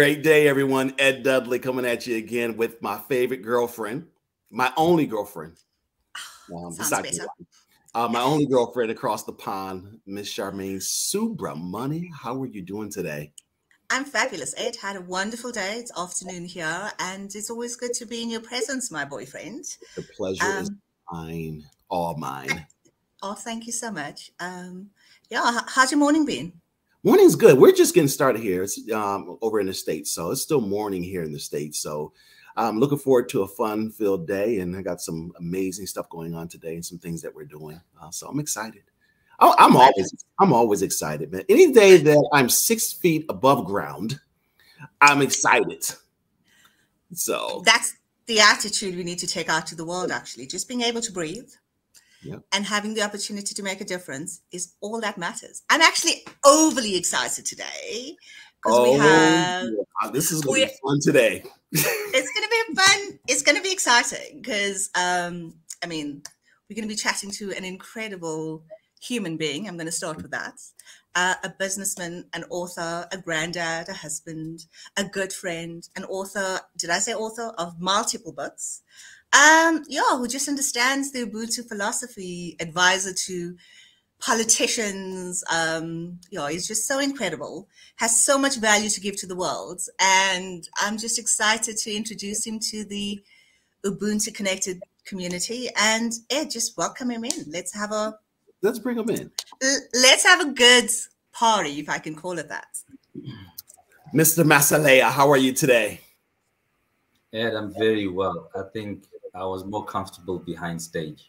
great day, everyone. Ed Dudley coming at you again with my favorite girlfriend, my only girlfriend. Sounds better. My only girlfriend across the pond, Miss Charmaine Subramani. How are you doing today? I'm fabulous, Ed. Had a wonderful day. It's afternoon here, and it's always good to be in your presence, my boyfriend. The pleasure is mine, all mine. Oh, thank you so much. Yeah, how's your morning been? Morning's good. We're just getting started here. It's over in the States, so it's still morning here in the States. So I'm looking forward to a fun-filled day, and I got some amazing stuff going on today and some things that we're doing. So I'm excited. I'm always excited, man. Any day that I'm 6 feet above ground, I'm excited. So that's the attitude we need to take out to the world, actually. Just being able to breathe. Yep. And having the opportunity to make a difference is all that matters. I'm actually overly excited today because this is going to be fun today. It's going to be fun. It's going to be exciting because, I mean, we're going to be chatting to an incredible human being. I'm going to start with that. A businessman, an author, a granddad, a husband, a good friend, an author. Did I say author of multiple books? Who just understands the Ubuntu philosophy, advisor to politicians. He's just so incredible, has so much value to give to the world. And I'm just excited to introduce him to the Ubuntu Connected community. And Ed, just welcome him in. Let's bring him in. Let's have a good party, if I can call it that. Mr. Masalea, how are you today? Ed, I'm very well. I think I was more comfortable behind stage.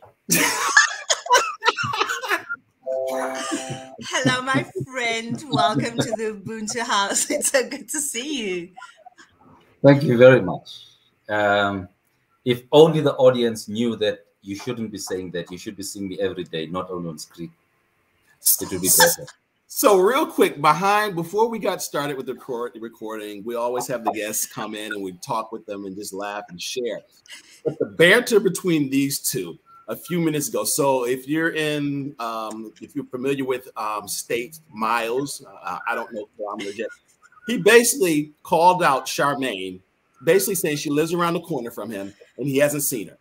Hello, my friend. Welcome to the Ubuntu house. It's so good to see you. Thank you very much. If only the audience knew that you shouldn't be saying that. You should be seeing me every day, not only on screen. It would be better. So real quick, before we got started with the recording, we always have the guests come in and we talk with them and just laugh and share. But the banter between these two a few minutes ago. So if you're familiar with State Miles, I don't know kilometers yet. He basically called out Charmaine, basically saying she lives around the corner from him and he hasn't seen her.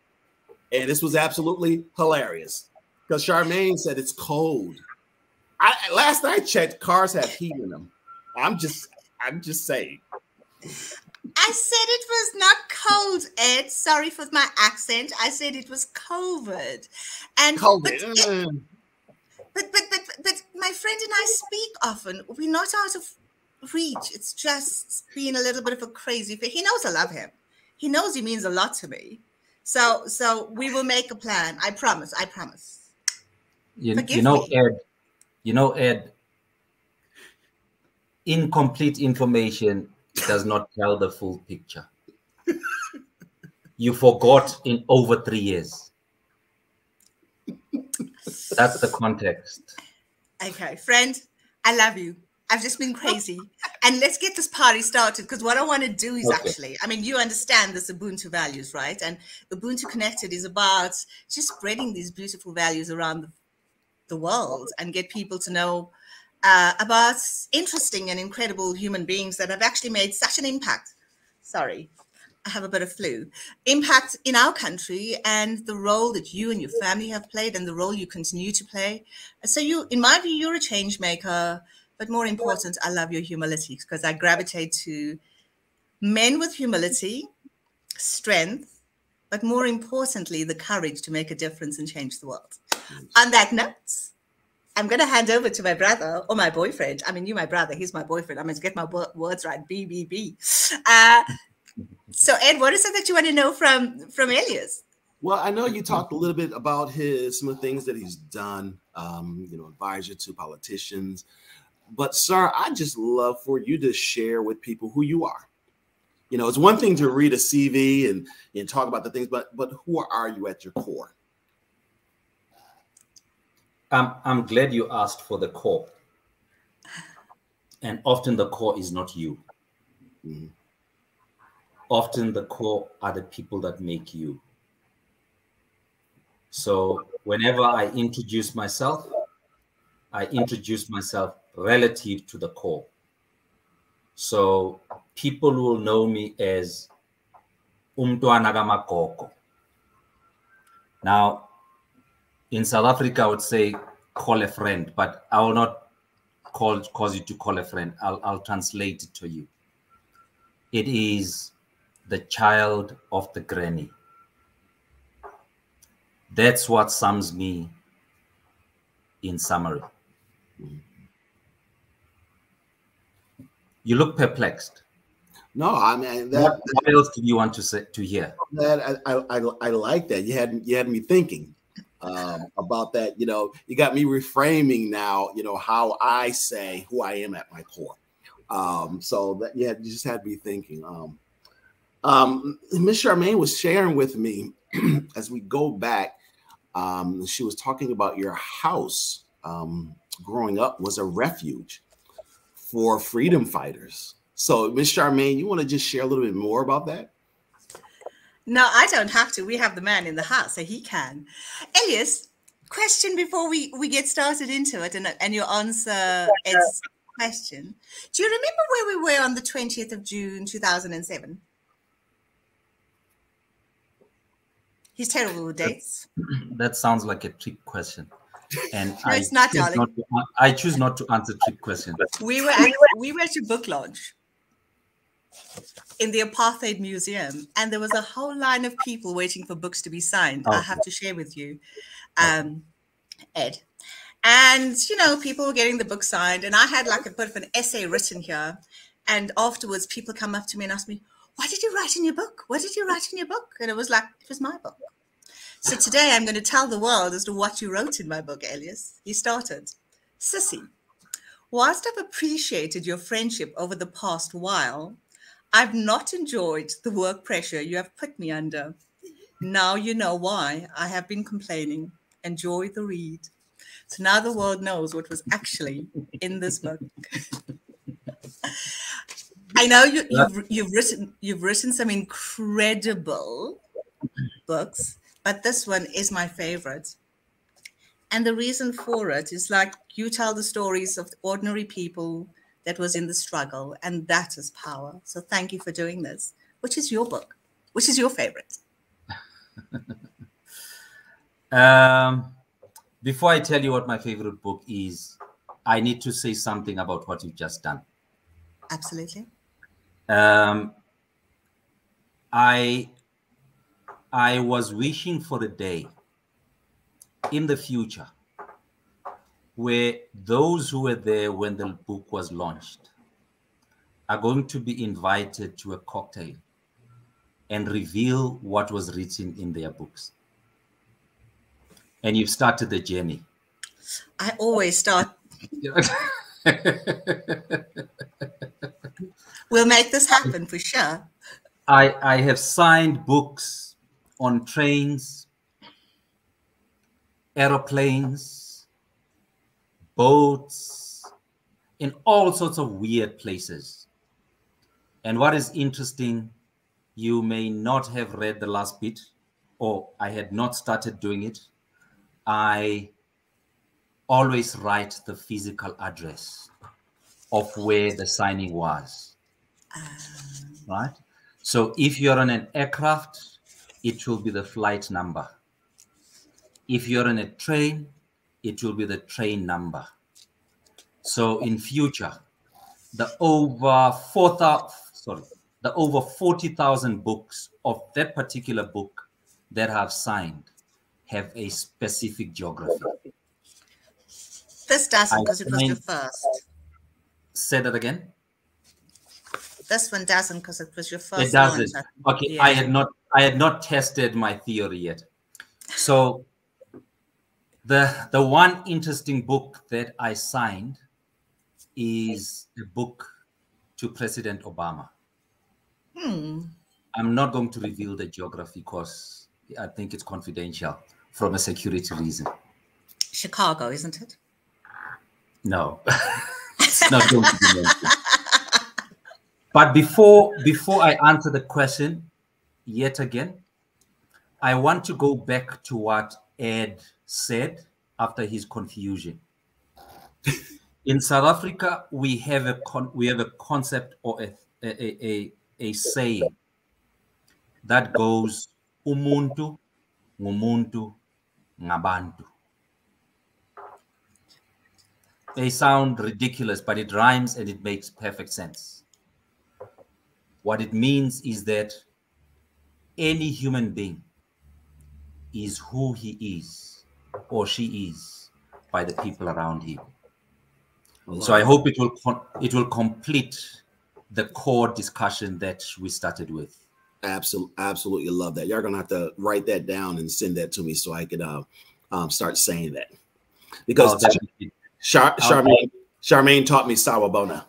And this was absolutely hilarious because Charmaine said it's cold. Last night I checked, cars have heat in them. I'm just saying. I said it was not cold, Ed. Sorry for my accent. I said it was COVID. And COVID. But my friend and I speak often. We're not out of reach. It's just being a little bit of a crazy thing. He knows I love him. He knows he means a lot to me. So we will make a plan. I promise. You know, Ed, incomplete information does not tell the full picture. You forgot in over 3 years. That's the context. Okay, friend, I love you. I've just been crazy. And let's get this party started because what I want to do is you understand this Ubuntu values, right? And Ubuntu Connected is about just spreading these beautiful values around the world and get people to know about interesting and incredible human beings that have actually made such an impact. Sorry, I have a bit of flu. Impact in our country and the role that you and your family have played and the role you continue to play. So in my view, you're a change maker, but more important, I love your humility because I gravitate to men with humility, strength, but more importantly, the courage to make a difference and change the world. On that note, I'm going to hand over to my brother or my boyfriend. I mean, you're my brother. He's my boyfriend. I'm going to get my words right. BBB. So, Ed, what is it that you want to know from Elias? Well, I know you talked a little bit about some of the things that he's done, advisor to politicians. But, sir, I just love for you to share with people who you are. You know, it's one thing to read a CV and talk about the things, but who are you at your core? I'm glad you asked for the core. And often the core is not you. Mm-hmm. Often the core are the people that make you. So whenever I introduce myself relative to the core. So people will know me as Umntwana kaMagogo. Now, in South Africa, I would say call a friend, but I will not cause you to call a friend. I'll translate it to you. It is the child of the granny. That's what sums me in summary. You look perplexed. No, I mean what else do you want to hear? That I like that. You had me thinking about that. You know, you got me reframing now. You know how I say who I am at my core. So that you just had me thinking. Miss Charmaine was sharing with me as we go back. She was talking about your house growing up was a refuge for freedom fighters. So, Miss Charmaine, you want to just share a little bit more about that? No, I don't have to. We have the man in the house, so he can. Elias, question before we get started into it and you answer Ed's question. Do you remember where we were on the 20th of June, 2007? He's terrible with dates. That sounds like a trick question. And no, it's not, darling. I choose not to answer trick questions. We were at your book launch in the Apartheid Museum, and there was a whole line of people waiting for books to be signed. I have to share with you, Ed. And, you know, people were getting the book signed, and I had like a bit of an essay written here. And afterwards, people come up to me and ask me, what did you write in your book? What did you write in your book? And it was like, it was my book. So today I'm going to tell the world as to what you wrote in my book, Elias. He started, Sissy, whilst I've appreciated your friendship over the past while, I've not enjoyed the work pressure you have put me under. Now you know why I have been complaining. Enjoy the read. So now the world knows what was actually in this book. I know you've written some incredible books, but this one is my favorite. And the reason for it is like you tell the stories of ordinary people that was in the struggle, and that is power. So thank you for doing this. Which is your book? Which is your favorite? Before I tell you what my favorite book is, I need to say something about what you've just done. Absolutely. I was wishing for a day in the future where those who were there when the book was launched are going to be invited to a cocktail and reveal what was written in their books. And you've started the journey. I always start. We'll make this happen for sure. I have signed books on trains, aeroplanes, boats, in all sorts of weird places. And what is interesting, you may not have read the last bit, or I had not started doing it. I always write the physical address of where the signing was, right? So if you're on an aircraft, it will be the flight number. If you're on a train, it will be the train number. So in future, the over 40,000 books of that particular book that I've signed have a specific geography. This doesn't, because it was your first. Say that again. This one doesn't, because it was your first. It doesn't. Launch. Okay, yeah. I had not tested my theory yet. So the one interesting book that I signed is a book to President Obama. I'm not going to reveal the geography because I think it's confidential from a security reason. Chicago, isn't it? No, it's not going to be mentioned. But before I answer the question, yet again, I want to go back to what Ed said after his confusion. In South Africa, we have a concept or a saying that goes, umuntu ngumuntu ngabantu. They sound ridiculous, but it rhymes and it makes perfect sense. What it means is that any human being is who he is or she is by the people around him. So I hope it will complete the core discussion that we started with. Absolutely love that. Y'all gonna have to write that down and send that to me so I could start saying that. Because Charmaine taught me Sawubona.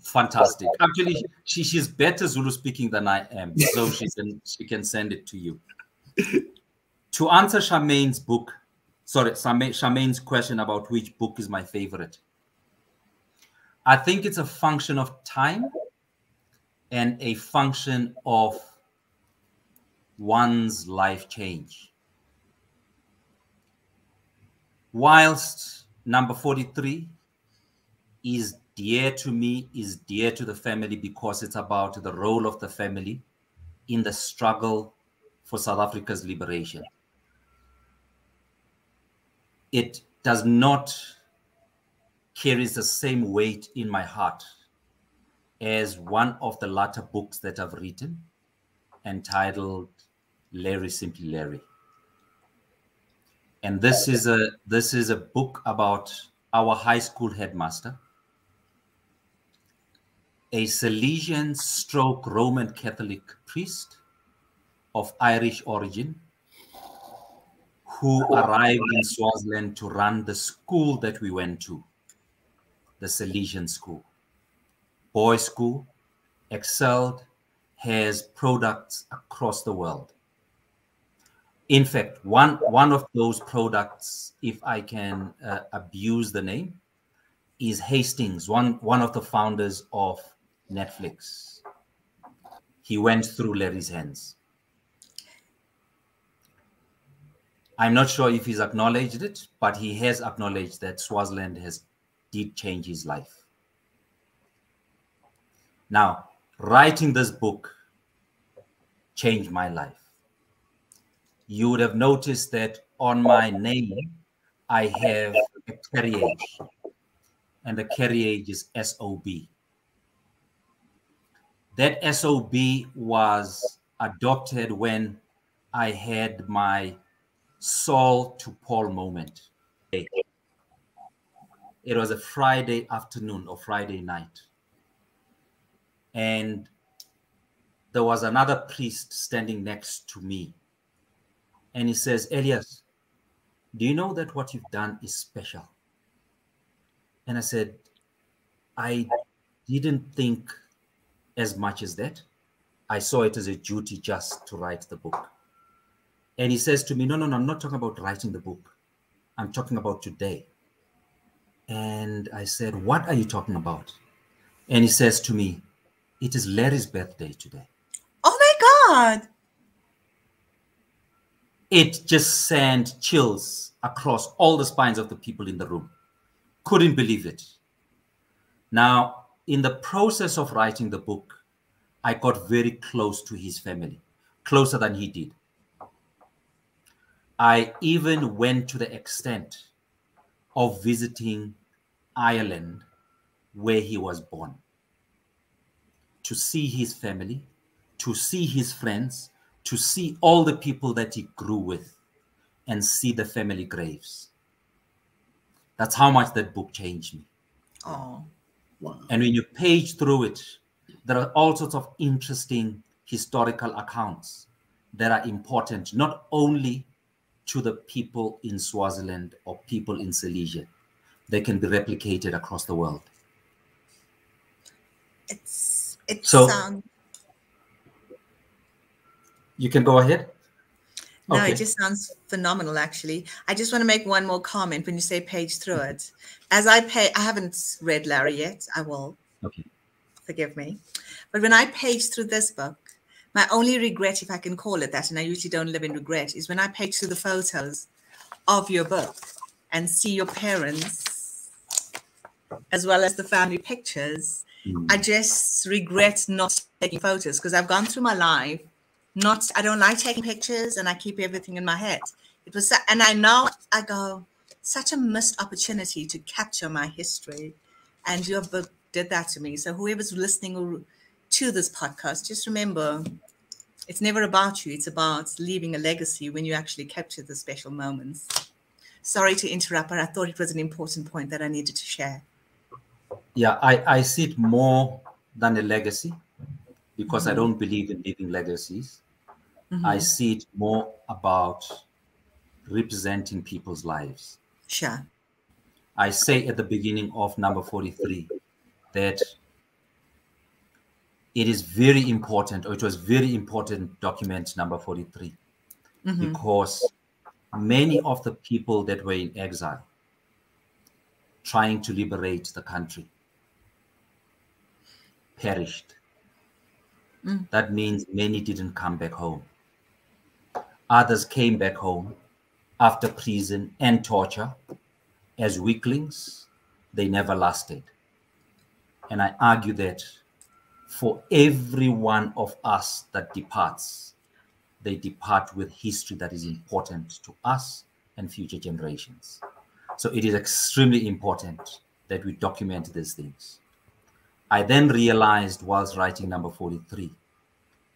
Fantastic. Actually, she's better Zulu speaking than I am, so she can send it to you. To answer Charmaine's question about which book is my favorite, I think it's a function of time and a function of one's life change. Whilst number 43 is dear to me, is dear to the family because it's about the role of the family in the struggle for South Africa's liberation. It does not carry the same weight in my heart as one of the latter books that I've written, entitled Larry Simply Larry. And this is a book about our high school headmaster, a Salesian stroke Roman Catholic priest of Irish origin, who arrived in Swaziland to run the school that we went to, the Salesian school. Boys' school, excelled, has products across the world. In fact, one of those products, if I can abuse the name, is Hastings, one of the founders of Netflix. He went through Larry's hands. I'm not sure if he's acknowledged it, but he has acknowledged that Swaziland did change his life. Now, writing this book changed my life. You would have noticed that on my name, I have a carriage, and the carriage is SOB. That SOB was adopted when I had my Saul to Paul moment. It was a Friday afternoon or Friday night. And there was another priest standing next to me. And he says, Elias, do you know that what you've done is special? And I said, I didn't think as much as that. I saw it as a duty just to write the book. And he says to me, no, I'm not talking about writing the book. I'm talking about today. And I said, what are you talking about? And he says to me, it is Larry's birthday today. Oh my God. It just sent chills across all the spines of the people in the room. Couldn't believe it. Now, in the process of writing the book, I got very close to his family, closer than he did. I even went to the extent of visiting Ireland, where he was born, to see his family, to see his friends, to see all the people that he grew with, and see the family graves. That's how much that book changed me. Oh, wow. And when you page through it, there are all sorts of interesting historical accounts that are important, not only to the people in Swaziland or people in Silesia. They can be replicated across the world. So you can go ahead. No, Okay. It just sounds phenomenal, actually. I just want to make one more comment when you say page through it. I haven't read Larry yet. I will. Okay. Forgive me. But when I page through this book, my only regret, if I can call it that, and I usually don't live in regret, is when I page through the photos of your book and see your parents, as well as the family pictures, I just regret not taking photos because I've gone through my life. I don't like taking pictures, and I keep everything in my head. And I know I go, such a missed opportunity to capture my history. And your book did that to me. So whoever's listening to this podcast, just remember, it's never about you. It's about leaving a legacy when you actually capture the special moments. Sorry to interrupt, but I thought it was an important point that I needed to share. Yeah, I see it more than a legacy because I don't believe in leaving legacies. I see it more about representing people's lives. Sure. I say at the beginning of number 43 that it is very important, or it was very important, document number 43, because many of the people that were in exile trying to liberate the country perished. That means many didn't come back home. Others came back home after prison and torture as weaklings. They never lasted. And I argue that for every one of us that departs, they depart with history that is important to us and future generations. So it is extremely important that we document these things. I then realized whilst writing number 43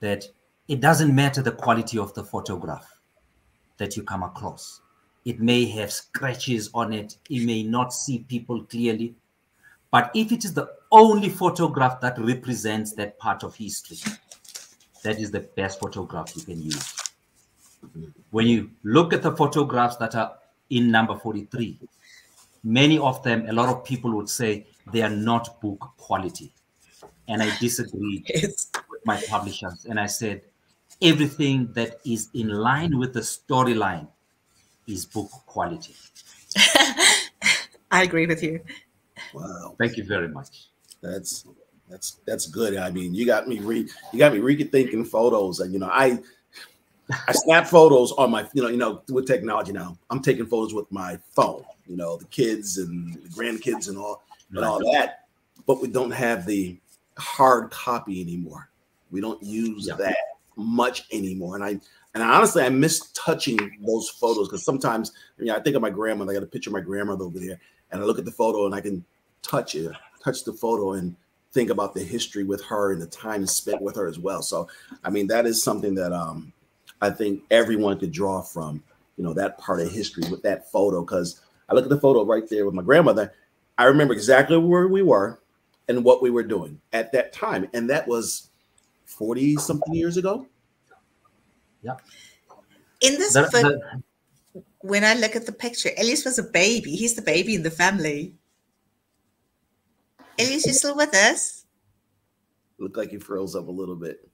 that it doesn't matter the quality of the photograph that you come across. It may have scratches on it. You may not see people clearly. But if it is the only photograph that represents that part of history, that is the best photograph you can use. When you look at the photographs that are in number 43, many of them, a lot of people would say they are not book quality. And I disagreed with my publishers. And I said, everything that is in line with the storyline is book quality. I agree with you. Wow. Thank you very much. That's good. I mean, you got me rethinking photos. And I snap photos on my, with technology now. I'm taking photos with my phone, the kids and the grandkids and all that. But we don't have the hard copy anymore. We don't use that much anymore. And honestly, I miss touching those photos because sometimes, I think of my grandmother. I got a picture of my grandmother over there, and I look at the photo and I can touch the photo and think about the history with her and the time spent with her as well. So, I mean, that is something that I think everyone could draw from, that part of history with that photo. Because I look at the photo right there with my grandmother. I remember exactly where we were and what we were doing at that time. And that was 40 something years ago. Yeah. In this book, when I look at the picture, Elias was a baby. He's the baby in the family. Elias, you still with us? Looked like he froze up a little bit.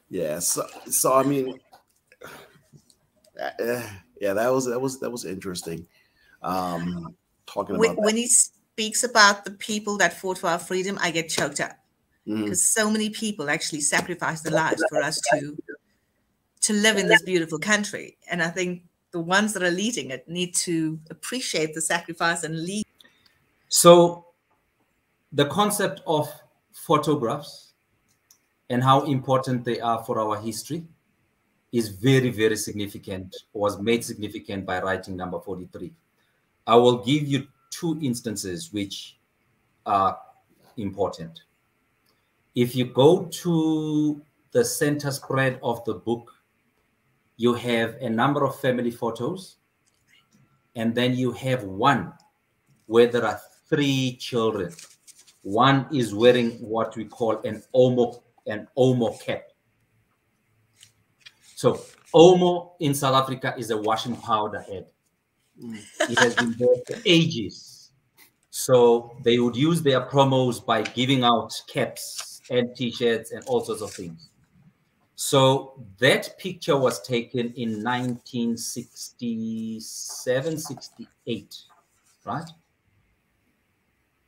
Yeah. So I mean, yeah, that was interesting. Talking about when he speaks about the people that fought for our freedom, I get choked up because so many people actually sacrificed their lives for us to live in this beautiful country. And I think the ones that are leading it need to appreciate the sacrifice and lead. So the concept of photographs and how important they are for our history is very, very significant, was made significant by writing number 43. I will give you two instances which are important. If you go to the center spread of the book, you have a number of family photos, and then you have one where there are 3 children. One is wearing what we call an Omo cap. So Omo in South Africa is a washing powder head. It has been there for ages. So they would use their promos by giving out caps and t-shirts and all sorts of things. So that picture was taken in 1967, 68, right?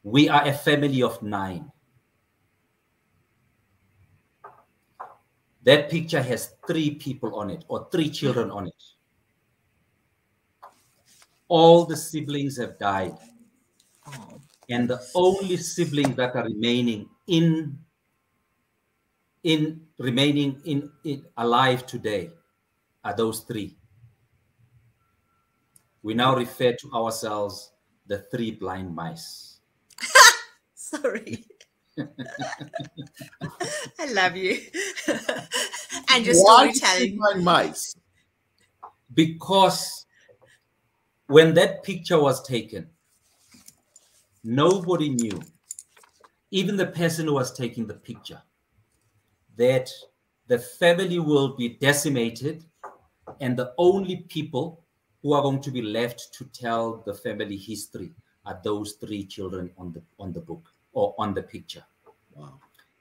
We are a family of 9. That picture has 3 people on it, or 3 children on it. All the siblings have died. And the only siblings that are remaining alive today are those three. We now refer to ourselves the three blind mice. Sorry. I love you. And your Why storytelling. blind mice? Because when that picture was taken, nobody knew, even the person who was taking the picture, that the family will be decimated, and the only people who are going to be left to tell the family history are those three children on the book or on the picture. Wow.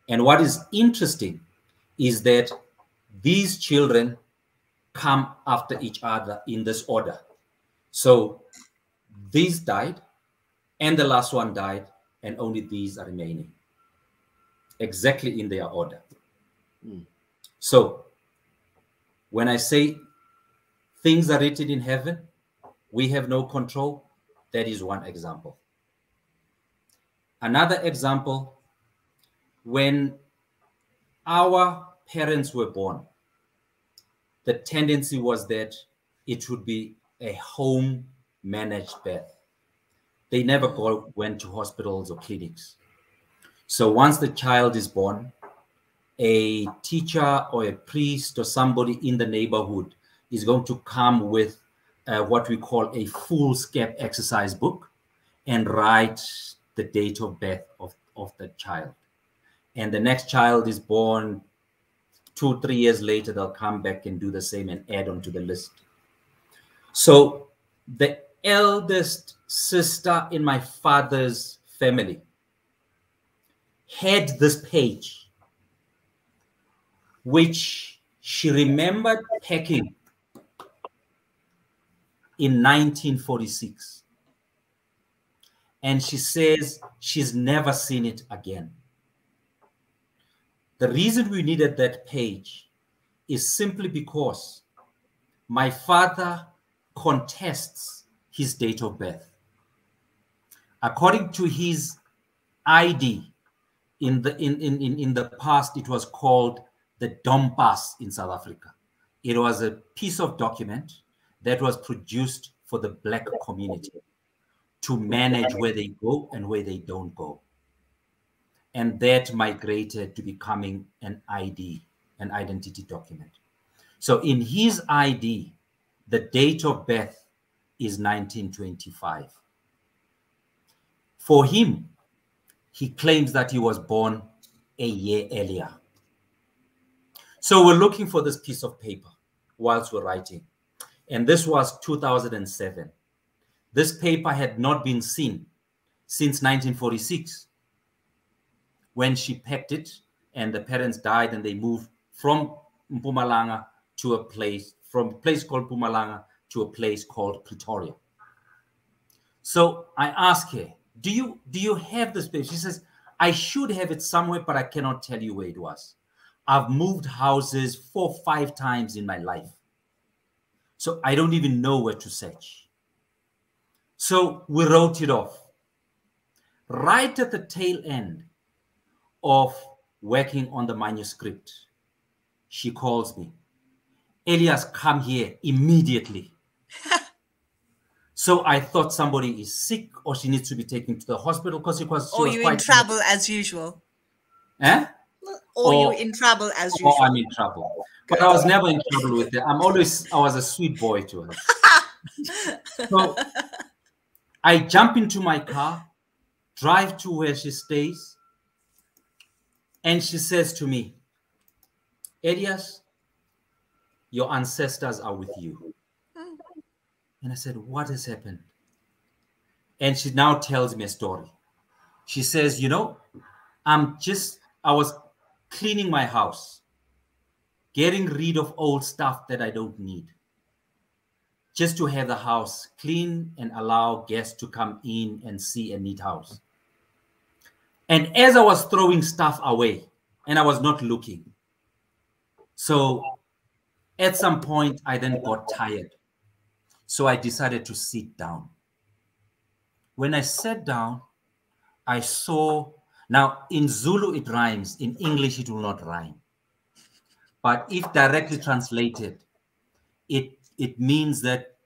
And what is interesting is that these children come after each other in this order. So these died, and the last one died, and only these are remaining, exactly in their order. So when I say things are written in heaven, we have no control, that is one example. Another example, when our parents were born, the tendency was that it would be a home managed birth. They never went to hospitals or clinics. So once the child is born, a teacher or a priest or somebody in the neighborhood is going to come with what we call a foolscap exercise book and write the date of birth of the child. And the next child is born 2-3 years later, they'll come back and do the same and add on to the list. So the eldest sister in my father's family had this page, which she remembered packing in 1946. And she says she's never seen it again. The reason we needed that page is simply because my father contests his date of birth. According to his ID, in the past, it was called the Dompas in South Africa. It was a piece of document that was produced for the Black community to manage where they go and where they don't go. And that migrated to becoming an ID, an identity document. So in his ID, the date of birth is 1925. For him, he claims that he was born a year earlier. So we're looking for this piece of paper whilst we're writing. And this was 2007. This paper had not been seen since 1946, when she packed it and the parents died and they moved from Mpumalanga to a place, from a place called Mpumalanga to a place called Pretoria. So I asked her, do you have this paper? She says, I should have it somewhere, but I cannot tell you where it was. I've moved houses 4 or 5 times in my life. So I don't even know where to search. So we wrote it off. Right at the tail end of working on the manuscript, she calls me. Elias, come here immediately. So I thought somebody is sick or she needs to be taken to the hospital because she was Or you're in trouble as usual. Eh? Or you're in trouble as usual. Or I'm in trouble. But I was never in trouble with her. I was a sweet boy to her. So I jump into my car, drive to where she stays, and she says to me, Elias, your ancestors are with you. And I said, what has happened? And she now tells me a story. She says, you know, I was cleaning my house, getting rid of old stuff that I don't need, just to have the house clean and allow guests to come in and see a neat house. And as I was throwing stuff away, and I was not looking, so at some point I then got tired. So I decided to sit down. When I sat down, I saw, now in Zulu it rhymes, in English it will not rhyme. But if directly translated, it means that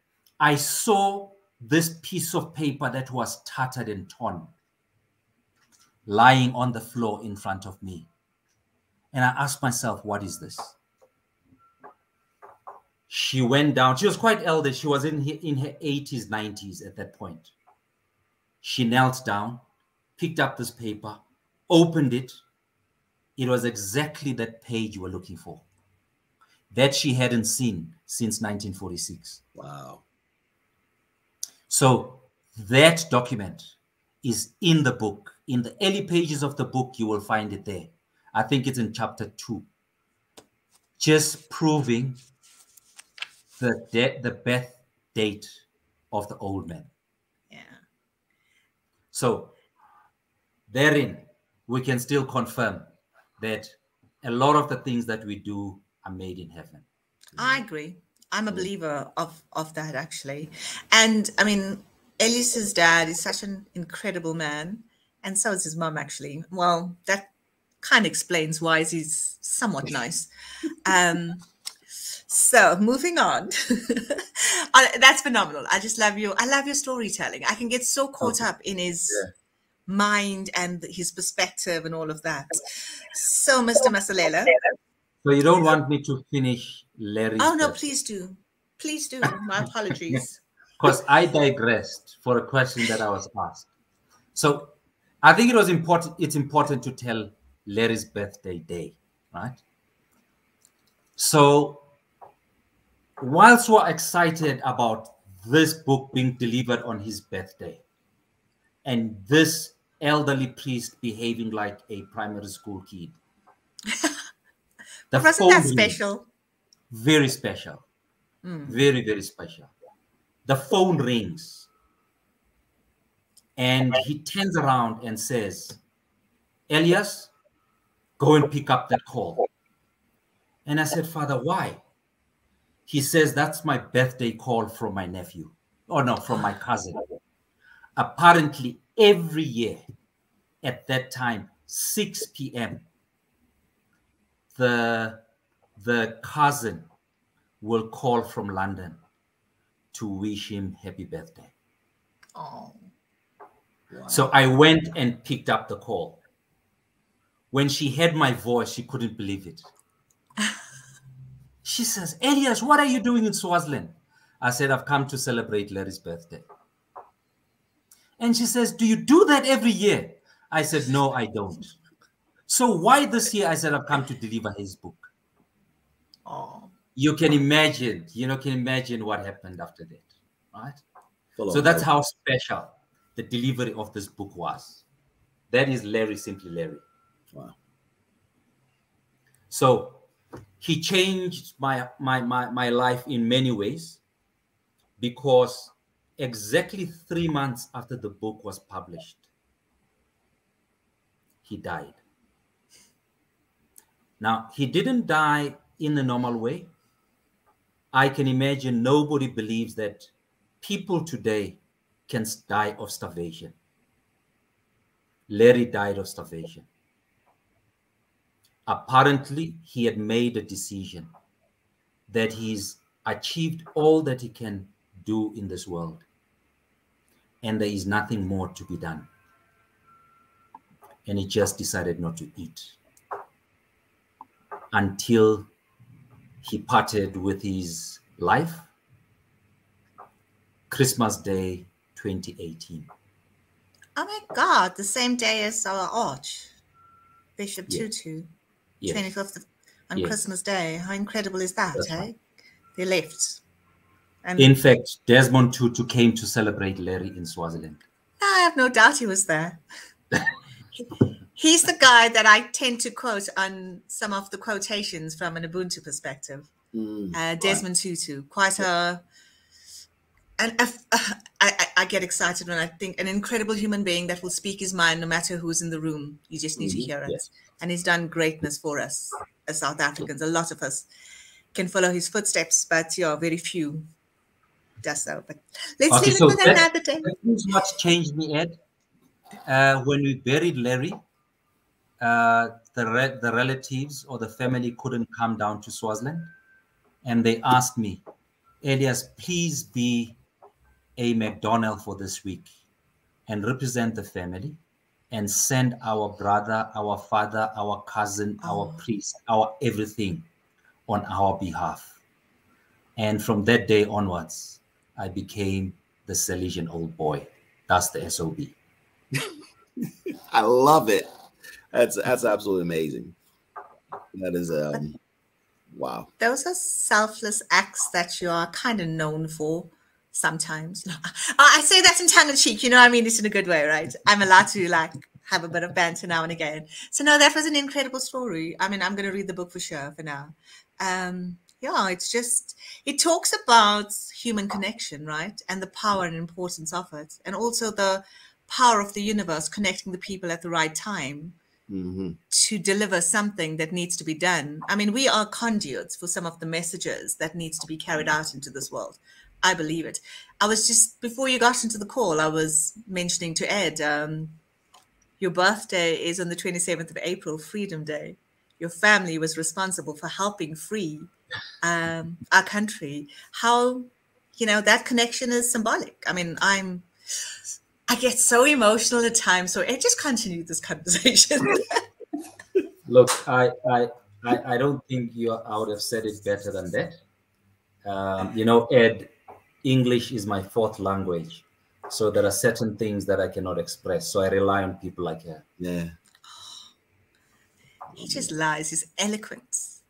I saw this piece of paper that was tattered and torn lying on the floor in front of me. And I asked myself, what is this? She went down. She was quite elder. She was in her 80s, 90s at that point. She knelt down, picked up this paper, opened it. It was exactly that page you were looking for, that she hadn't seen since 1946. Wow. So that document is in the book. In the early pages of the book, you will find it there. I think it's in chapter 2. Just proving the birth date of the old man. Yeah. So therein, we can still confirm that a lot of the things that we do are made in heaven. I agree. I'm a believer of that, actually. And I mean, Elias's dad is such an incredible man, and so is his mum, actually. Well, that kind of explains why he's somewhat nice. So moving on. That's phenomenal. I just love you. I love your storytelling. I can get so caught up in his mind and his perspective and all of that. So, Mr. Masilela. So you don't want me to finish Larry's Oh, no, question? please do. Please do. My apologies. Because I digressed for a question that I was asked. So I think it was important. It's important to tell Larry's birthday day, right? So whilst we're excited about this book being delivered on his birthday and this elderly priest behaving like a primary school kid, Wasn't that special? Very special. Very, very special. The phone rings and he turns around and says, Elias, go and pick up that call. And I said, Father, why? He says, that's my birthday call from my nephew. Oh, no, from my cousin. Apparently, every year at that time, 6 p.m., the cousin will call from London to wish him happy birthday. Oh. Wow. So I went and picked up the call. When she heard my voice, she couldn't believe it. She says, Elias, what are you doing in Swaziland? I said, I've come to celebrate Larry's birthday. And she says, do you do that every year? I said, no, I don't. So why this year? I said, I've come to deliver his book. Oh. You can imagine, what happened after that, right? So that's how special the delivery of this book was. That is Larry, simply Larry. Wow. So he changed my life in many ways, because exactly 3 months after the book was published, he died. Now, he didn't die in the normal way. I can imagine nobody believes that people today can die of starvation. Larry died of starvation. Apparently, he had made a decision that he's achieved all that he can do in this world, and there is nothing more to be done. And he just decided not to eat until he parted with his life, Christmas Day 2018. Oh my God, the same day as our Archbishop Tutu, 25th on Christmas Day. How incredible is that, hey? They left. And in fact, Desmond Tutu came to celebrate Larry in Swaziland. I have no doubt he was there. He's the guy that I tend to quote on some of the quotations from an Ubuntu perspective. Desmond Tutu, quite a... And I get excited when I think an incredible human being that will speak his mind no matter who's in the room. You just need to hear it. Yes. And he's done greatness for us as South Africans. A lot of us can follow his footsteps, but very few does so. But let's leave it for another day. What's changed me, Ed? When we buried Larry, the relatives or the family couldn't come down to Swaziland, and they asked me, Elias, please be a McDonald for this week and represent the family and send our brother, our father, our cousin, our priest, our everything on our behalf. And from that day onwards, I became the Salesian old boy. That's the SOB. I love it. That's absolutely amazing. That is wow. Those are selfless acts that you are kind of known for sometimes. I say that in tongue in cheek, you know, I mean this in a good way, right? I'm allowed to like have a bit of banter now and again. So no, that was an incredible story. I mean, I'm going to read the book for sure for now. Yeah, it's just, it talks about human connection, right? And the power and importance of it. And also the power of the universe connecting the people at the right time to deliver something that needs to be done. I mean, we are conduits for some of the messages that needs to be carried out into this world. I believe it. I was just, before you got into the call, I was mentioning to Ed, your birthday is on the 27th of April, Freedom Day. Your family was responsible for helping free our country. How, you know, that connection is symbolic. I mean, I get so emotional at times. So Ed, just continue this conversation. Look, I don't think I would have said it better than that. You know, Ed, English is my fourth language. So there are certain things that I cannot express. So I rely on people like her. Yeah. He just lies. His eloquence.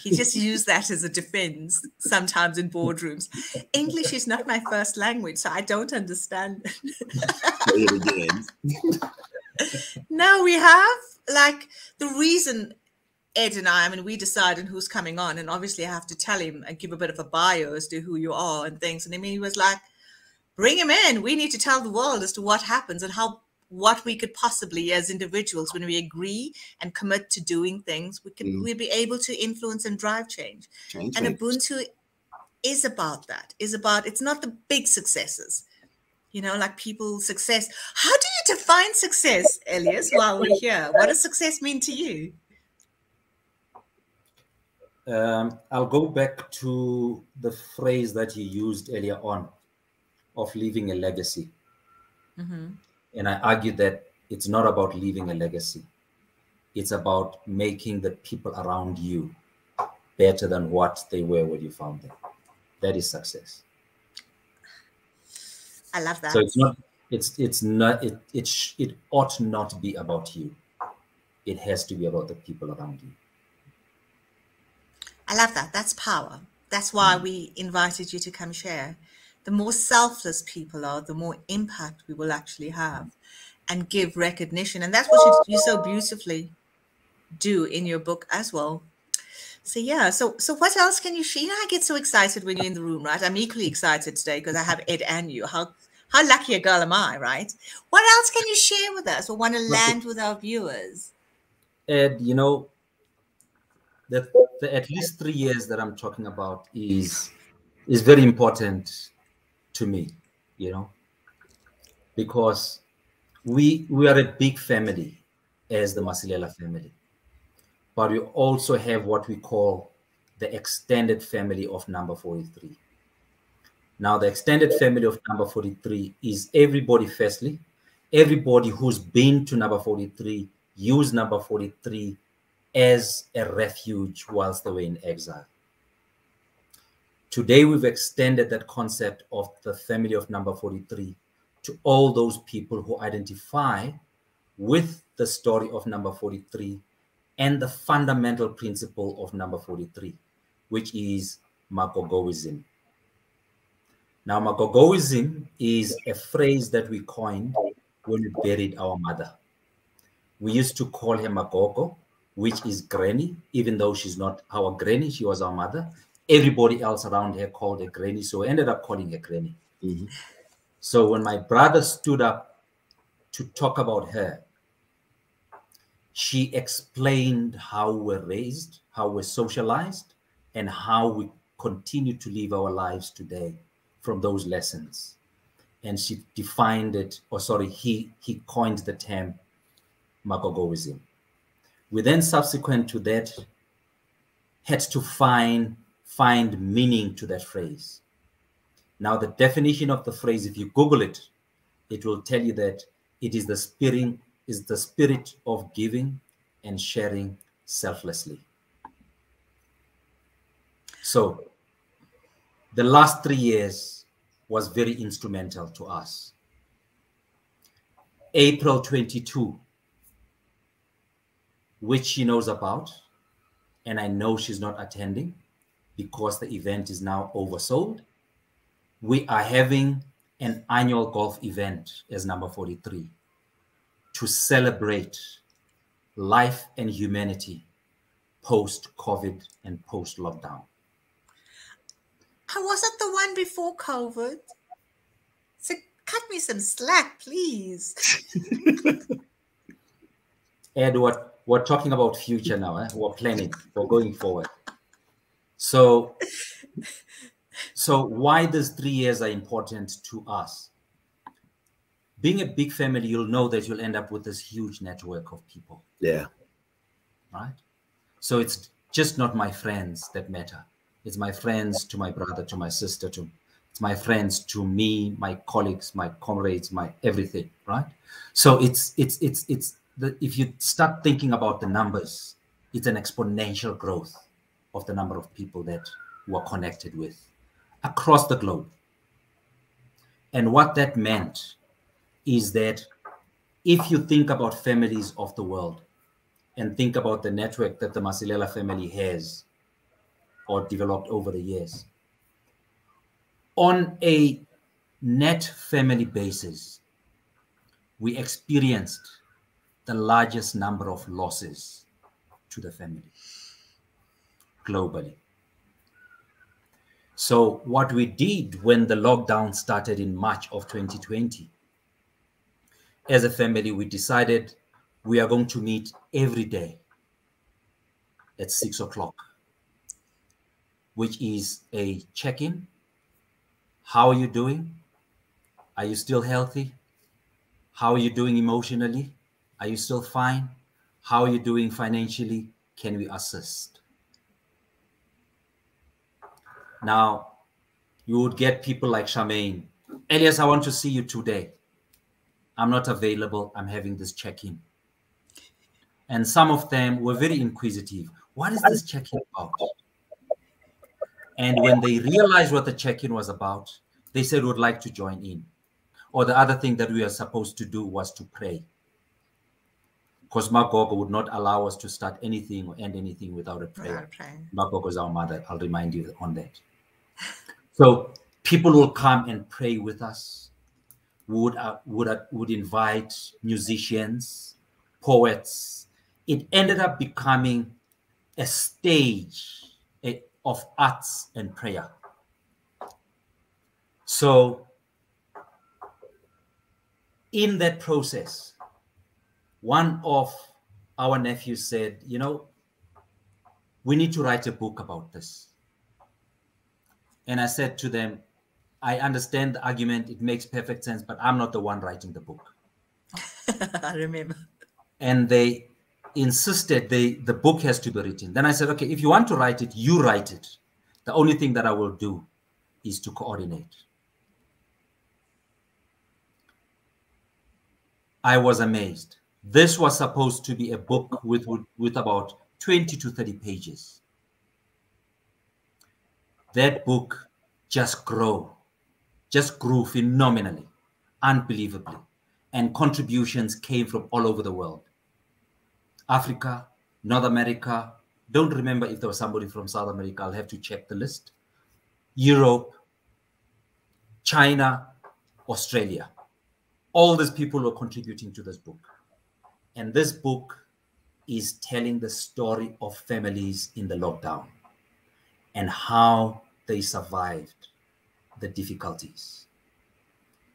He just used that as a defense sometimes in boardrooms. English is not my first language, so I don't understand. Say it again. No, we have, like, the reason Ed and I mean, we decide on who's coming on, and obviously I have to tell him and give a bit of a bio as to who you are and things. And I mean, he was like, bring him in. We need to tell the world as to what happens and what we could possibly, as individuals, when we agree and commit to doing things, we'll be able to influence and drive change. And Ubuntu is about that. It's not the big successes, you know, like people's success. How do you define success, Elias, while we're here? What does success mean to you? I'll go back to the phrase that you used earlier on of leaving a legacy. And I argue that it's not about leaving a legacy. It's about making the people around you better than what they were when you found them. That is success. I love that. So it ought not be about you. It has to be about the people around you. I love that. That's power. That's why we invited you to come share. The more selfless people are, the more impact we will actually have and give recognition. And that's what you so beautifully do in your book as well. So yeah, so what else can you share? You know, I get so excited when you're in the room, right? I'm equally excited today because I have Ed and you. How lucky a girl am I, right? What else can you share with us or want to land with our viewers? Ed, you know, the at least 3 years that I'm talking about is very important to me, you know, because we are a big family as the Masilela family, but we also have what we call the extended family of number 43. Now, the extended family of number 43 is everybody, firstly, everybody who's been to number 43, used number 43 as a refuge whilst they were in exile. Today, we've extended that concept of the family of number 43 to all those people who identify with the story of number 43 and the fundamental principle of number 43, which is Magogoism. Now, Magogoism is a phrase that we coined when we buried our mother. We used to call her Magogo, which is granny, even though she's not our granny, she was our mother. Everybody else around her called her granny, so we ended up calling her granny. So when my brother stood up to talk about her, she explained how we're raised, how we're socialized, and how we continue to live our lives today from those lessons. and she defined it, or sorry, he coined the term Magogoism. We then, subsequent to that, had to find meaning to that phrase. Now, the definition of the phrase, if you Google it, it will tell you that it is the spirit of giving and sharing selflessly. So the last 3 years was very instrumental to us. April 22, which she knows about, and I know she's not attending because the event is now oversold. We are having an annual golf event as number 43 to celebrate life and humanity post-COVID and post-lockdown. Was it the one before COVID? So cut me some slack, please. Ed, we're talking about future now. Eh? We're planning for going forward. So why these 3 years are important to us? Being a big family, you'll know that you'll end up with this huge network of people. Yeah. Right? So it's just not my friends that matter. It's my friends to my brother, to my sister, it's my friends to me, my colleagues, my comrades, my everything, right? So if you start thinking about the numbers, it's an exponential growth of the number of people that we're connected with across the globe. And what that meant is that if you think about families of the world and think about the network that the Masilela family has or developed over the years, on a net family basis, we experienced the largest number of losses to the family globally. So what we did when the lockdown started in March of 2020, as a family, we decided we are going to meet every day at 6 o'clock, which is a check-in. How are you doing? Are you still healthy? How are you doing emotionally? Are you still fine? How are you doing financially? Can we assist? Now, you would get people like Charmaine. Elias, I want to see you today. I'm not available. I'm having this check-in. And some of them were very inquisitive. What is this check-in about? And when they realized what the check-in was about, they said, would like to join in. Or the other thing that we are supposed to do was to pray. Because Magogo would not allow us to start anything or end anything without a prayer. Magogo is our mother. I'll remind you on that. So people will come and pray with us. Would invite musicians, poets. It ended up becoming a stage of arts and prayer. So in that process, one of our nephews said, you know, we need to write a book about this. And I said to them, I understand the argument. It makes perfect sense, but I'm not the one writing the book. I remember. And they insisted the book has to be written. Then I said, okay, if you want to write it, you write it. The only thing that I will do is to coordinate. I was amazed. This was supposed to be a book with about 20 to 30 pages. That book just grew phenomenally, unbelievably. And contributions came from all over the world. Africa, North America, don't remember if there was somebody from South America, I'll have to check the list. Europe, China, Australia. All these people were contributing to this book. And this book is telling the story of families in the lockdown and how they survived the difficulties.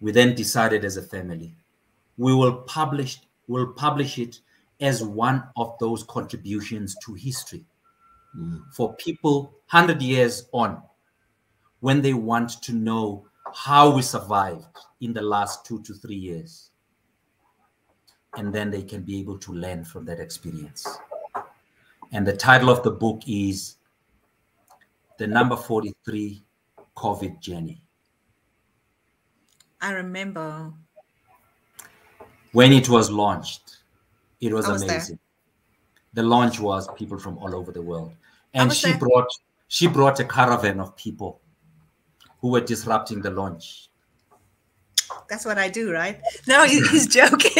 We then decided as a family, we will publish it as one of those contributions to history for people 100 years on, when they want to know how we survived in the last 2 to 3 years. And then they can be able to learn from that experience. And the title of the book is The Number 43 COVID Journey. I remember. When it was launched, it was I was amazing. there. The launch was people from all over the world. And was she brought a caravan of people who were disrupting the launch. That's what I do, right? No, he's joking.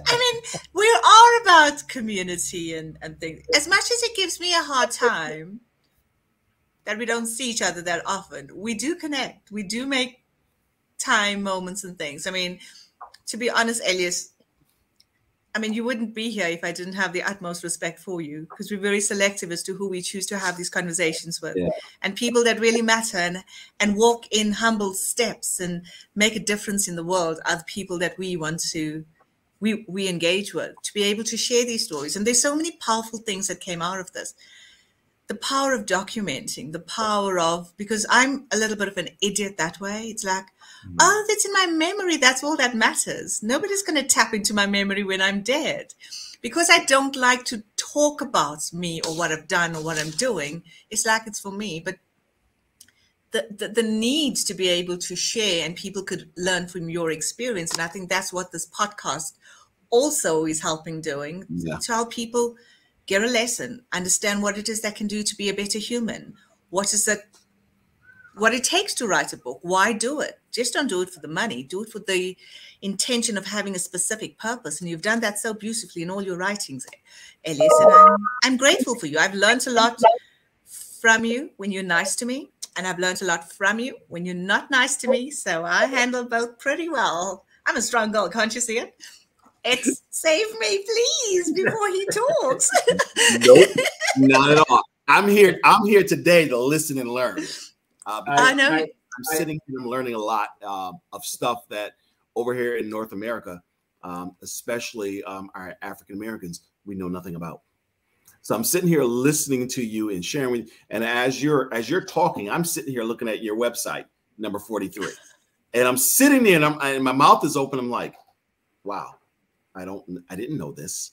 I mean, we are about community and things. As much as it gives me a hard time that we don't see each other that often, we do connect. We do make time, moments, and things. I mean, to be honest, Elias, I mean, you wouldn't be here if I didn't have the utmost respect for you, because we're very selective as to who we choose to have these conversations with. Yeah. And people that really matter and walk in humble steps and make a difference in the world are the people that we want to, we engage with, to be able to share these stories. And there's so many powerful things that came out of this. The power of documenting, the power of, because I'm a little bit of an idiot that way. It's like, oh, that's in my memory. That's all that matters. Nobody's going to tap into my memory when I'm dead. Because I don't like to talk about me or what I've done or what I'm doing. It's like it's for me. But the need to be able to share and people could learn from your experience. And I think that's what this podcast also is helping doing, to help people get a lesson, understand what it is they can do to be a better human. What it takes to write a book. Why do it? Just don't do it for the money. Do it for the intention of having a specific purpose. And you've done that so beautifully in all your writings, Elias. And I'm grateful for you. I've learned a lot from you when you're nice to me. And I've learned a lot from you when you're not nice to me. So I handle both pretty well. I'm a strong girl. Can't you see it? It's save me, please, before he talks. Nope, not at all. I'm here today to listen and learn. I know. I'm sitting here and learning a lot of stuff that over here in North America, especially our African Americans, we know nothing about. So I'm sitting here listening to you and sharing with you. And as you're talking, I'm sitting here looking at your website, number 43. And I'm sitting there and my mouth is open. I'm like, wow. I didn't know this.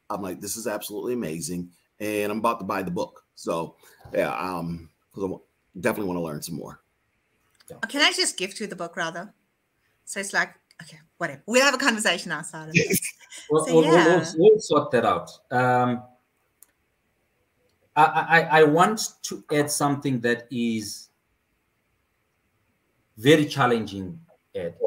I'm like, this is absolutely amazing. And I'm about to buy the book. So yeah, because I definitely want to learn some more. Can I just gift you the book rather? So it's like, okay, whatever. We'll have a conversation outside of this. We'll sort that out. I want to add something that is very challenging, Ed.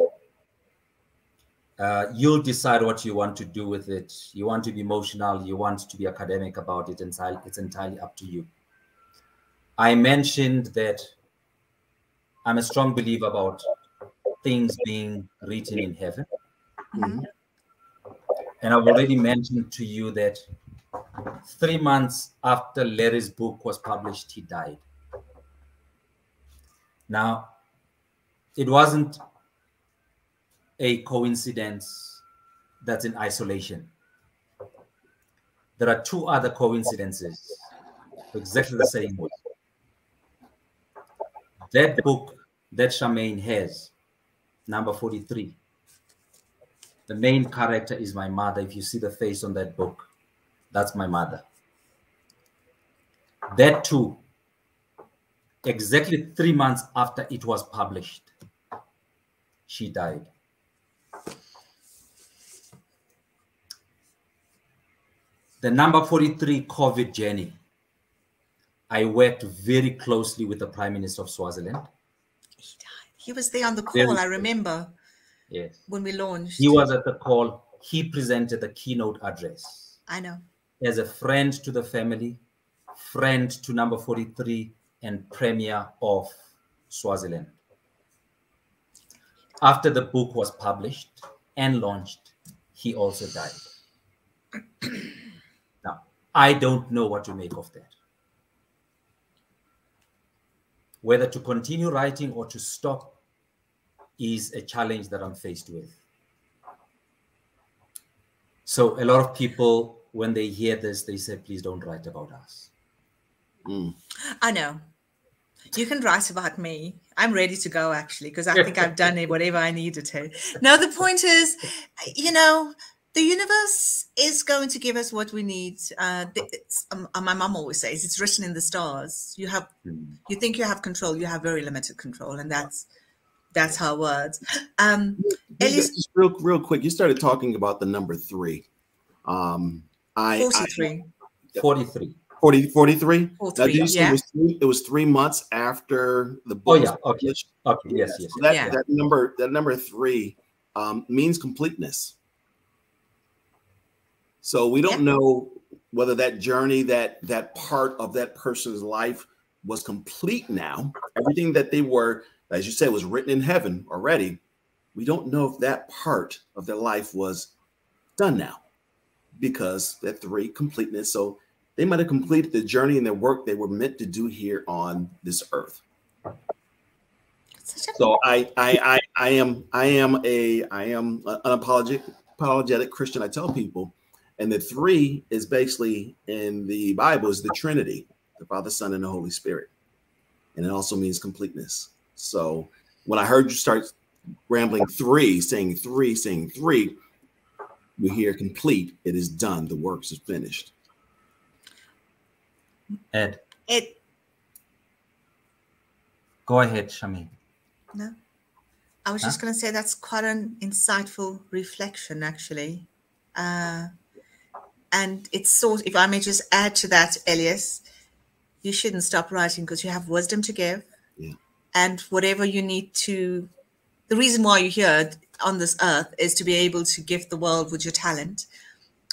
You'll decide what you want to do with it. You want to be emotional, you want to be academic about it, and it's entirely up to you. I mentioned that I'm a strong believer about things being written in heaven. Mm-hmm. And I've already mentioned to you that 3 months after Larry's book was published, he died. Now, it wasn't a coincidence that's in isolation. There are 2 other coincidences exactly the same way. That book that Charmaine has, number 43, the main character is my mother. If you see the face on that book, that's my mother. That too, exactly 3 months after it was published, she died. The number 43 COVID journey. I worked very closely with the Prime Minister of Swaziland. He died. He was there on the call, I remember. Yes. When we launched. He was at the call. He presented the keynote address. I know. As a friend to the family, friend to number 43, and Premier of Swaziland. After the book was published and launched, he also died. Now, I don't know what to make of that. Whether to continue writing or to stop is a challenge that I'm faced with. So a lot of people, when they hear this, they say, please don't write about us. I know. You can write about me. I'm ready to go, actually, because I think I've done whatever I needed to. No, the point is, you know, the universe is going to give us what we need. My mom always says, it's written in the stars. You think you have control, you have very limited control, and that's her words. Just real quick, you started talking about the number 3. 43. 43. 43? 43, yeah. It was 3 months after the book. Oh, yeah. Okay. Okay. Yes. Yes. So that number 3 means completeness. So we don't know whether that journey, that part of that person's life was complete now. Everything that they were, as you said, was written in heaven already. We don't know if that part of their life was done now, because that 3, completeness. So they might have completed the journey and the work they were meant to do here on this earth. So I am an apologetic Christian. I tell people, and the 3 is basically in the Bible is the Trinity, the Father, Son, and the Holy Spirit, and it also means completeness. So when I heard you start rambling saying three, we hear complete. It is done. The works is finished. Ed. Go ahead, Shami. No, I was just going to say that's quite an insightful reflection, actually. And it's sort, if I may just add to that, Elias, you shouldn't stop writing because you have wisdom to give. Yeah. And whatever you need to, the reason why you're here on this earth is to be able to gift the world with your talent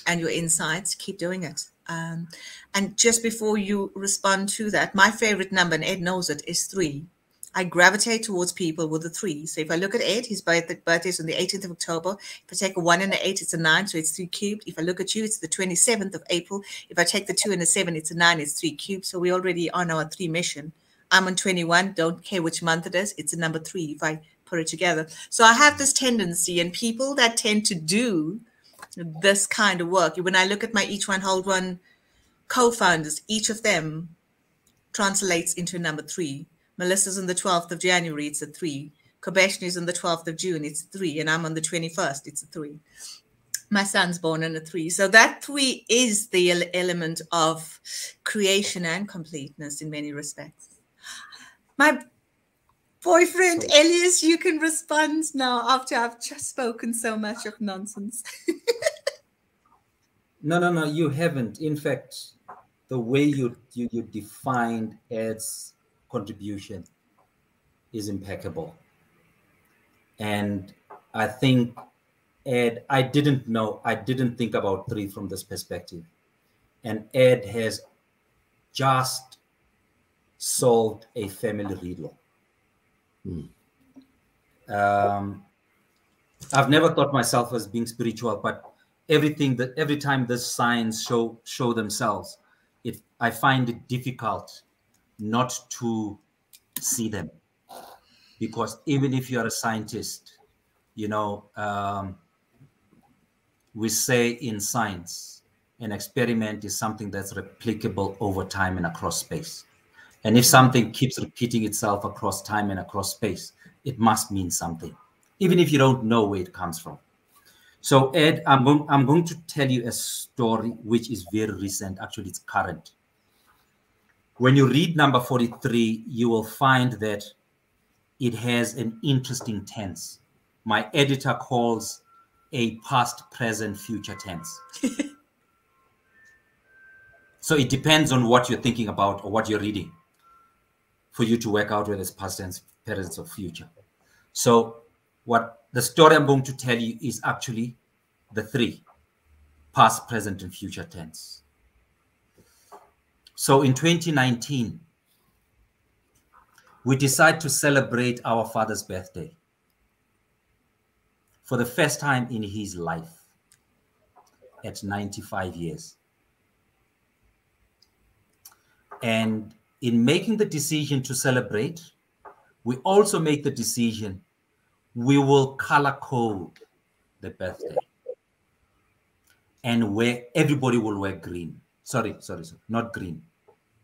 and your insights. Keep doing it. And just before you respond to that, my favorite number, and Ed knows it, is 3. I gravitate towards people with a 3. So if I look at Ed, his birthday is on the 18th of October. If I take a 1 and an 8, it's a 9, so it's 3 cubed. If I look at you, it's the 27th of April. If I take the 2 and the 7, it's a 9, it's 3 cubed. So we already on our 3 mission. I'm on 21, don't care which month it is. It's a number 3 if I put it together. So I have this tendency, and people that tend to do this kind of work, when I look at my Each One Hold One co-founders, each of them translates into number 3. Melissa's on the 12th of January, it's a 3. Kobeshni's on the 12th of June, it's a 3. And I'm on the 21st, it's a 3. My son's born on a 3. So that 3 is the element of creation and completeness in many respects. My boyfriend, Elias, you can respond now after I've just spoken so much of nonsense. No, you haven't. In fact, the way you defined Ed's contribution is impeccable. And I think, Ed, I didn't think about 3 from this perspective. And Ed has just solved a family riddle. I've never thought myself as being spiritual, but every time the signs show themselves, I find it difficult not to see them, because even if you're a scientist, we say in science, an experiment is something that's replicable over time and across space. And if something keeps repeating itself across time and across space, it must mean something, even if you don't know where it comes from. So, Ed, I'm going to tell you a story which is very recent. Actually, it's current. When you read number 43, you will find that it has an interesting tense. My editor calls a past, present, future tense. So it depends on what you're thinking about or what you're reading for you to work out whether it's past tense, present, or future. So what the story I'm going to tell you is actually the 3, past, present, and future tense. So in 2019, we decide to celebrate our father's birthday for the first time in his life at 95 years. And in making the decision to celebrate, we also make the decision we will color code the birthday. And where everybody will wear green. Sorry, not green,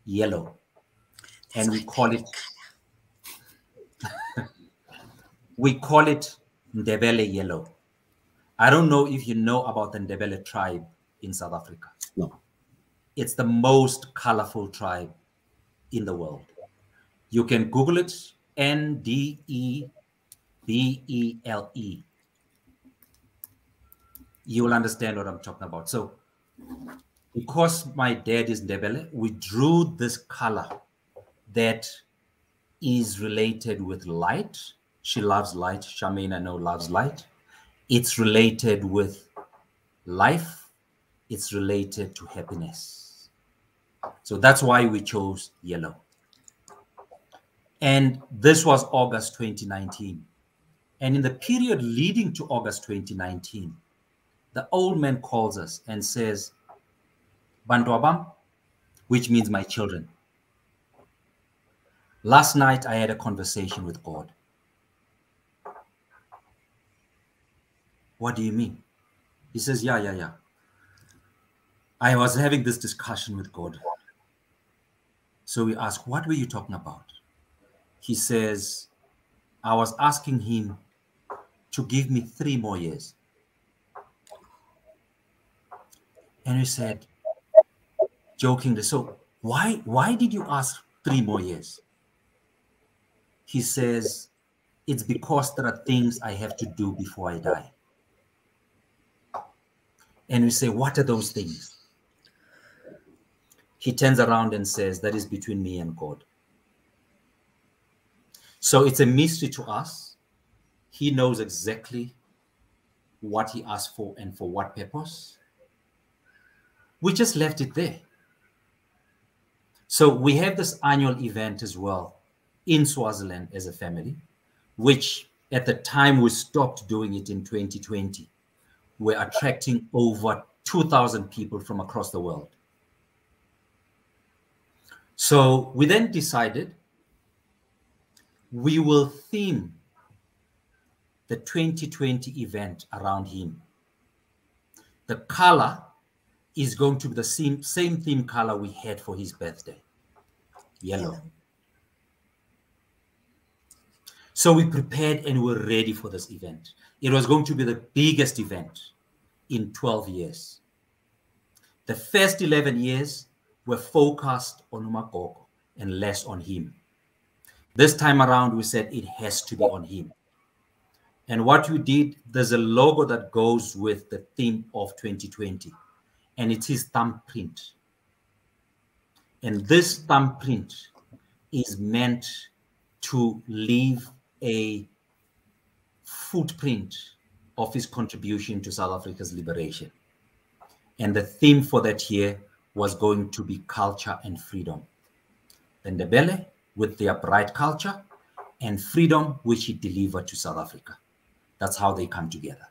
yellow. And we call it We call it Ndebele yellow. I don't know if you know about the Ndebele tribe in South Africa. No. It's the most colorful tribe in the world. You can Google it, Ndebele. You will understand what I'm talking about. So because my dad is Ndebele, we drew this color that is related with light. She loves light. Charmaine, I know, loves light. It's related with life. It's related to happiness. So that's why we chose yellow. And this was August 2019. And in the period leading to August 2019, the old man calls us and says, Bantwabam, which means my children. Last night, I had a conversation with God. What do you mean? He says, yeah. I was having this discussion with God. So we asked, what were you talking about? He says, I was asking him to give me 3 more years. And we said, jokingly, so why did you ask 3 more years? He says, it's because there are things I have to do before I die. And we say, what are those things? He turns around and says, that is between me and God. So it's a mystery to us. He knows exactly what he asked for and for what purpose. We just left it there. So we have this annual event as well in Swaziland as a family, which at the time we stopped doing it in 2020. We're attracting over 2,000 people from across the world. So we then decided we will theme the 2020 event around him. The color is going to be the same theme color we had for his birthday, yellow. So we prepared and we were ready for this event. It was going to be the biggest event in 12 years. The first 11 years were focused on Umagogo and less on him. This time around, we said it has to be on him. And what we did, there's a logo that goes with the theme of 2020, and it's his thumbprint. And this thumbprint is meant to leave a footprint of his contribution to South Africa's liberation. And the theme for that year was going to be culture and freedom. The Ndebele with their bright culture and freedom which he delivered to South Africa. That's how they come together.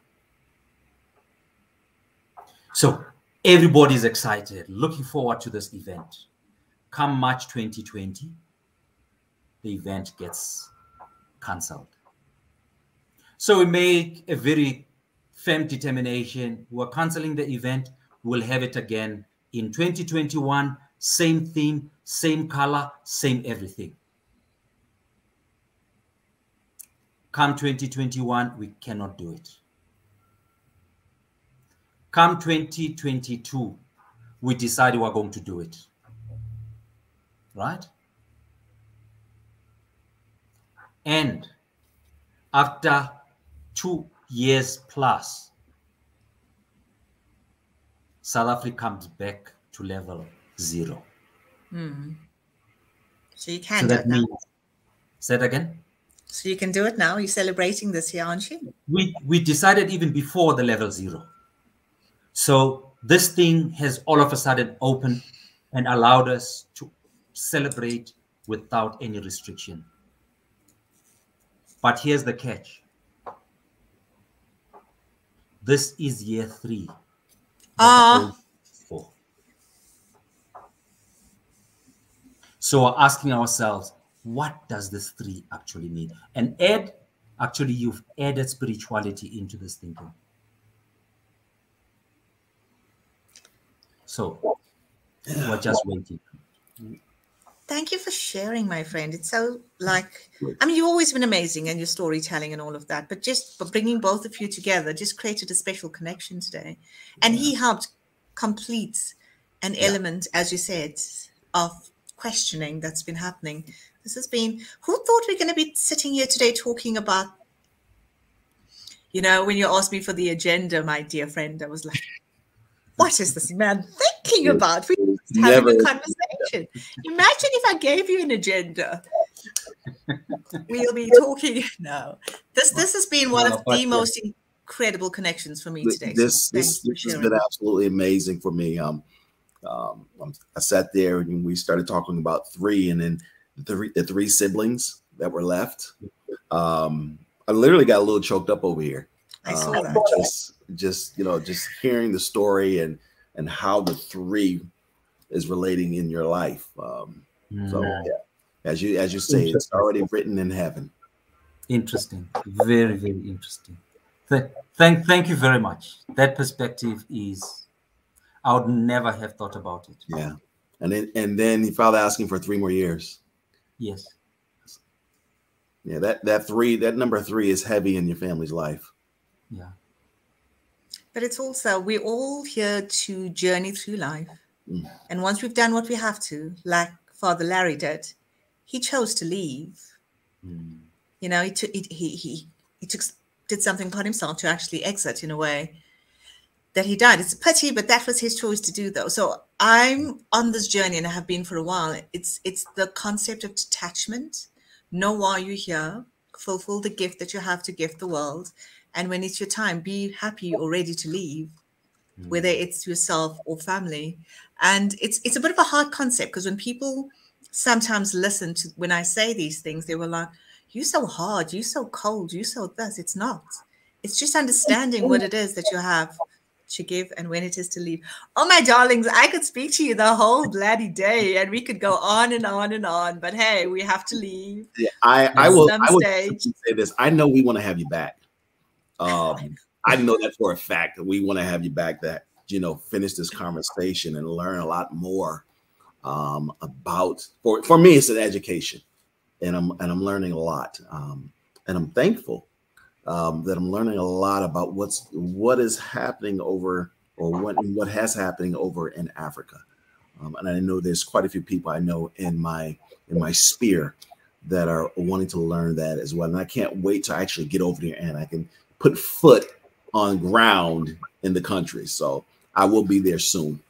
So everybody's excited, looking forward to this event. Come March 2020, the event gets cancelled. So we make a very firm determination. We're canceling the event. We'll have it again in 2021, same theme, same color, same everything. Come 2021, we cannot do it. Come 2022, we decided we're going to do it. Right? And after 2 years plus, South Africa comes back to level 0. So you can so do that it now. means, say that again? So you can do it now. You're celebrating this year, aren't you? We decided even before the level 0. So this thing has all of a sudden opened and allowed us to celebrate without any restriction. But here's the catch. This is year 3. Ah. 4. So we're asking ourselves, what does this 3 actually mean? And Ed, actually, you've added spirituality into this thinking. So we're just waiting. Thank you for sharing, my friend. It's so I mean, you've always been amazing and your storytelling and all of that, but just for bringing both of you together just created a special connection today. And he helped complete an element, as you said, of questioning that's been happening. This has been, who thought we're going to be sitting here today talking about, you know, when you asked me for the agenda, my dear friend, I was like, what is this man thinking about? We're just having a conversation. Imagine if I gave you an agenda. We'll be talking now. This has been one of the most incredible connections for me today. This has been absolutely amazing for me. I sat there and we started talking about three, and then the three siblings that were left. I literally got a little choked up over here. I saw that. Just hearing the story and how the three is relating in your life. So yeah, as you say, it's already written in heaven. Interesting, very, very interesting. Thank you very much. That perspective is, I would never have thought about it. Yeah, and then he filed asking for 3 more years. Yes. Yeah, that number 3 is heavy in your family's life. Yeah. But it's also, we're all here to journey through life. And once we've done what we have to, like Father Larry did, he chose to leave. You know, he did something upon himself to actually exit in a way that he died. It's a pity, but that was his choice to do, though. So I'm on this journey, and I have been for a while. It's the concept of detachment. Know why you're here, fulfill the gift that you have to gift the world. And when it's your time, be happy or ready to leave, whether it's yourself or family. And it's a bit of a hard concept, because when people sometimes listen to when I say these things, they were like, you're so hard, you're so cold, you're so this. It's not. It's just understanding what it is that you have to give and when it is to leave. Oh, my darlings, I could speak to you the whole bloody day and we could go on and on and on. But hey, we have to leave. Yeah, I will say this. I know we want to have you back. I know that for a fact that we want to have you back, that, you know, finish this conversation and learn a lot more about, for me, it's an education, and I'm learning a lot. And I'm thankful that I'm learning a lot about what is happening over, or what has happening over in Africa. And I know there's quite a few people I know in my sphere that are wanting to learn that as well. And I can't wait to actually get over there and I can put foot on ground in the country. So I will be there soon.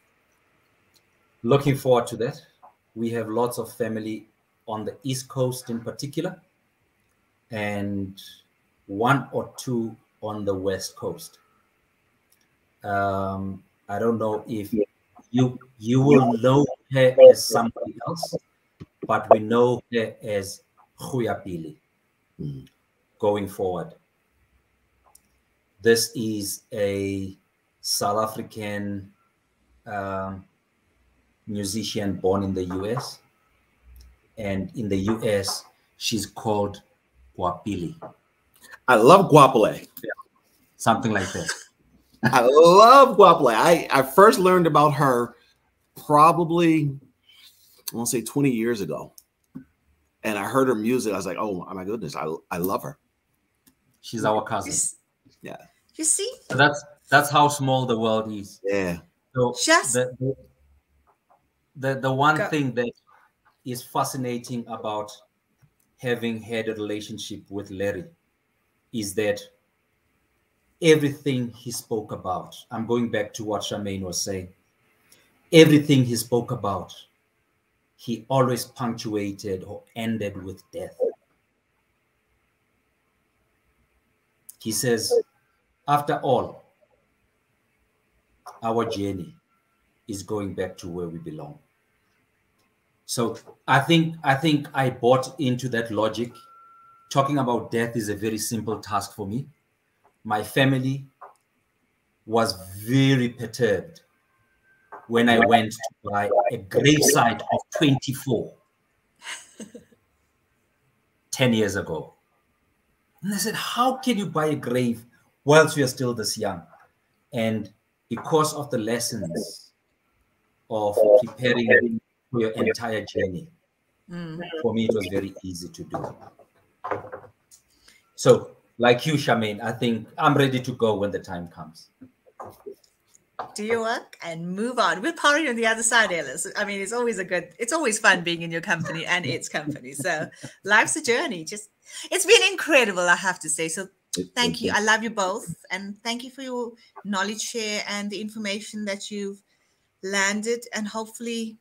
Looking forward to that. We have lots of family on the East Coast in particular, and 1 or 2 on the West Coast. I don't know if you will know her as somebody else, but we know her as Khuyapili going forward. This is a South African musician born in the US. And in the US, she's called Guapili. I love Guapile. Yeah. Something like that. I love Guapile. I first learned about her probably, I want to say 20 years ago. And I heard her music. I was like, oh my goodness, I love her. She's our cousin. Yeah. You see? So that's how small the world is. Yeah. So just the one thing that is fascinating about having had a relationship with Larry is that everything he spoke about, I'm going back to what Charmaine was saying, everything he spoke about, he always punctuated or ended with death. He says, after all, our journey is going back to where we belong. So I think I bought into that logic. Talking about death is a very simple task for me. My family was very perturbed when I went to buy a gravesite of 24 10 years ago. And I said, how can you buy a grave whilst you're still this young? And because of the lessons of preparing for your entire journey, For me, it was very easy to do. So, like you, Charmaine, I think I'm ready to go when the time comes. Do your work and move on. We'll party on the other side, Ellis. I mean, it's always fun being in your company and its company. So life's a journey. It's been incredible, I have to say. So thank you. I love you both. And thank you for your knowledge share and the information that you've landed. And hopefully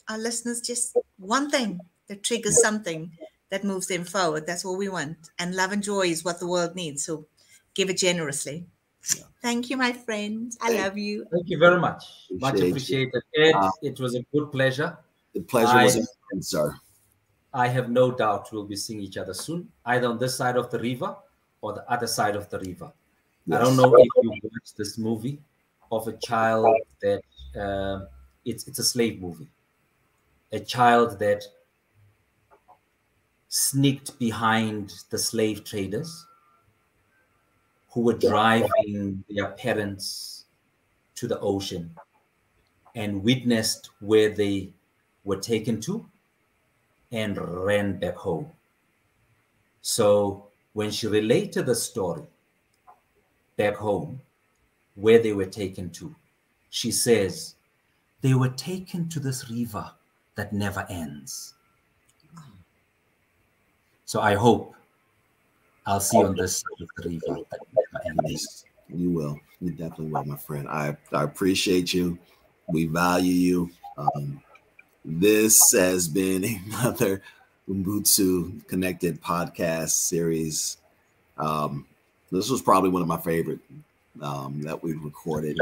our listeners, just one thing that triggers something that moves them forward. That's all we want. And love and joy is what the world needs. So give it generously. Yeah. Thank you, my friend. I love you. Thank you very much. Much appreciated. Ed, it was a good pleasure. The pleasure was mine, sir. I have no doubt we'll be seeing each other soon, either on this side of the river or the other side of the river. Yes. I don't know if you watched this movie of a child that it's a slave movie. A child that sneaked behind the slave traders who were driving their parents to the ocean and witnessed where they were taken to and ran back home. So when she related the story back home, where they were taken to, she says, they were taken to this river that never ends. So I hope I'll see you on this side of the river that never ends. You will. You definitely will, my friend. I appreciate you. We value you. This has been another Ubuntu Connected podcast series. This was probably one of my favorite that we recorded.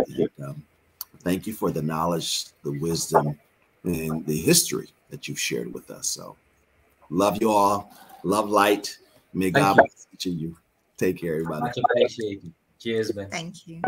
Thank you for the knowledge, the wisdom, and the history that you've shared with us. So love you all. Love, light. May God bless each of you. Take care, everybody. Much appreciated. Cheers, man. Thank you.